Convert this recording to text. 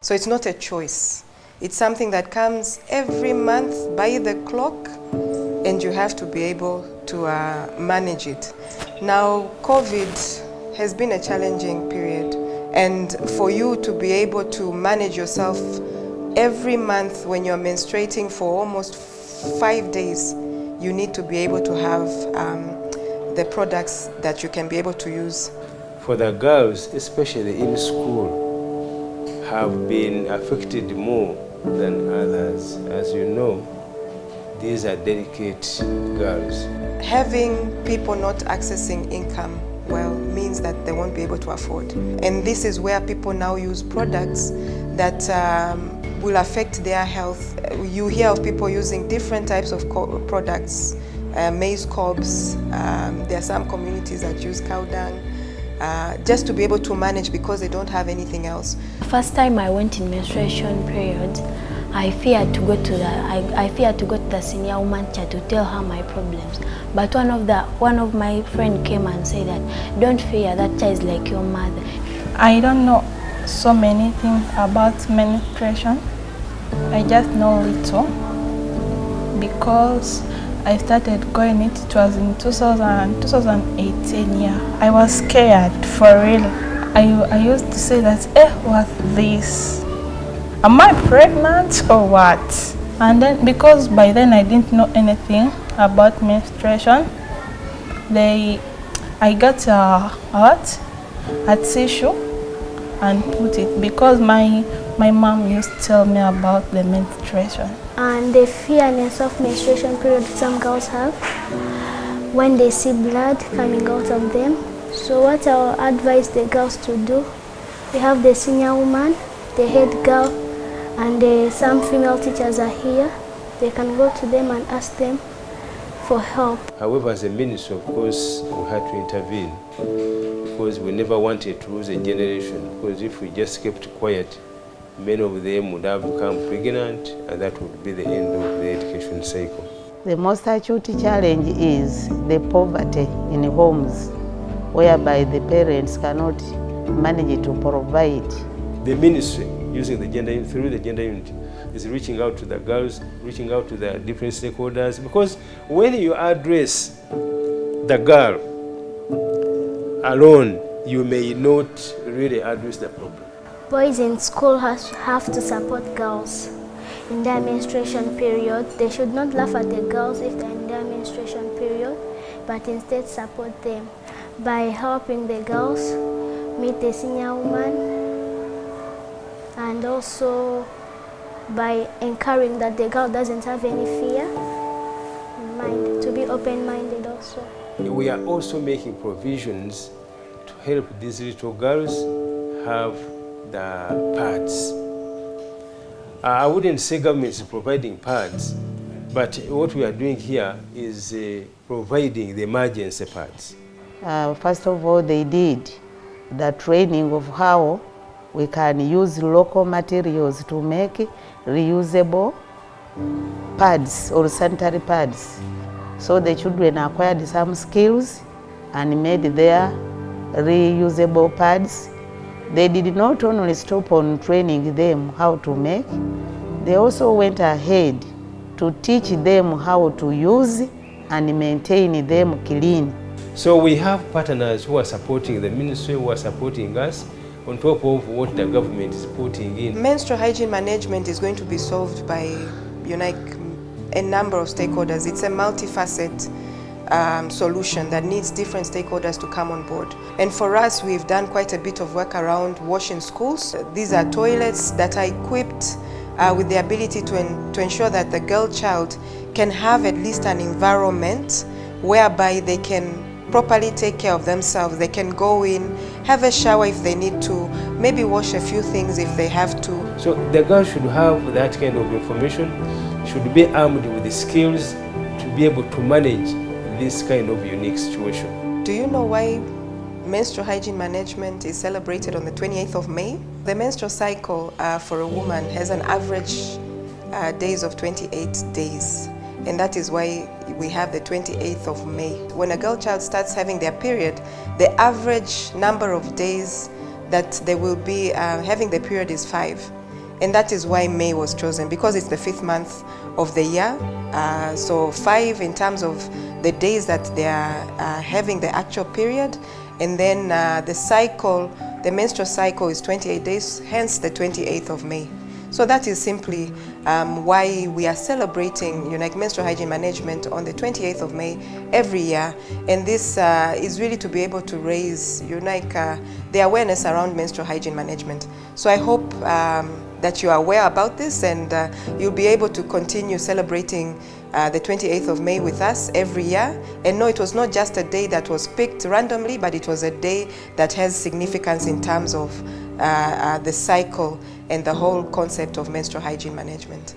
So it's not a choice. It's something that comes every month by the clock, and you have to be able to manage it. Now, COVID has been a challenging period, and for you to be able to manage yourself every month when you're menstruating for almost 5 days, you need to be able to have the products that you can be able to use. For the girls, especially in school, have been affected more than others. As you know, these are delicate girls. Having people not accessing income well means that they won't be able to afford. And this is where people now use products that will affect their health. You hear of people using different types of products, maize cobs. There are some communities that use cow dung, just to be able to manage because they don't have anything else. First time I went in menstruation period, I feared to go to the senior woman chair to tell her my problems. But one of my friend came and said that don't fear, that child is like your mother. I don't know so many things about menstruation. I just know little because I started going it was in 2018. Yeah, I was scared for real. I used to say that, what's this? Am I pregnant or what? And then because by then I didn't know anything about menstruation, I got a tissue and put it because my mom used to tell me about the menstruation. And the fearness of menstruation period some girls have when they see blood coming out of them. So what I will advise the girls to do, we have the senior woman, the head girl, and some female teachers are here. They can go to them and ask them for help. However, as a ministry, of course, we had to intervene because we never wanted to lose a generation, because if we just kept quiet, many of them would have become pregnant, and that would be the end of the education cycle. The most acute challenge is the poverty in homes, whereby the parents cannot manage to provide. The ministry, using the through the gender unit, is reaching out to the girls, reaching out to the different stakeholders, because when you address the girl alone, you may not really address the problem. Boys in school have to support girls in their menstruation period. They should not laugh at the girls if they're in their menstruation period, but instead support them by helping the girls meet the senior woman, and also by encouraging that the girl doesn't have any fear in mind, to be open-minded also. We are also making provisions to help these little girls have the pads. I wouldn't say government is providing pads, but what we are doing here is providing the emergency pads. First of all, they did the training of how we can use local materials to make reusable pads or sanitary pads. So the children acquired some skills and made their reusable pads. They did not only stop on training them how to make, they also went ahead to teach them how to use and maintain them clean. So we have partners who are supporting the ministry, who are supporting us, on top of what the government is putting in. Menstrual hygiene management is going to be solved by a number of stakeholders. It's a multifaceted solution that needs different stakeholders to come on board. And for us, we've done quite a bit of work around washing schools. These are toilets that are equipped with the ability to ensure that the girl child can have at least an environment whereby they can properly take care of themselves. They can go in, have a shower if they need to, maybe wash a few things if they have to. So the girl should have that kind of information, should be armed with the skills to be able to manage this kind of unique situation. Do you know why menstrual hygiene management is celebrated on the 28th of May? The menstrual cycle for a woman has an average days of 28 days. And that is why we have the 28th of May. When a girl child starts having their period, the average number of days that they will be having the period is 5. And that is why May was chosen, because it's the 5th month of the year. So 5 in terms of the days that they are having the actual period. And then the cycle, the menstrual cycle is 28 days, hence the 28th of May. So that is simply why we are celebrating menstrual hygiene management on the 28th of May every year. And this is really to be able to raise the awareness around menstrual hygiene management. So I hope that you are aware about this, and you'll be able to continue celebrating the 28th of May with us every year. And no, it was not just a day that was picked randomly, but it was a day that has significance in terms of the cycle and the whole concept of menstrual hygiene management.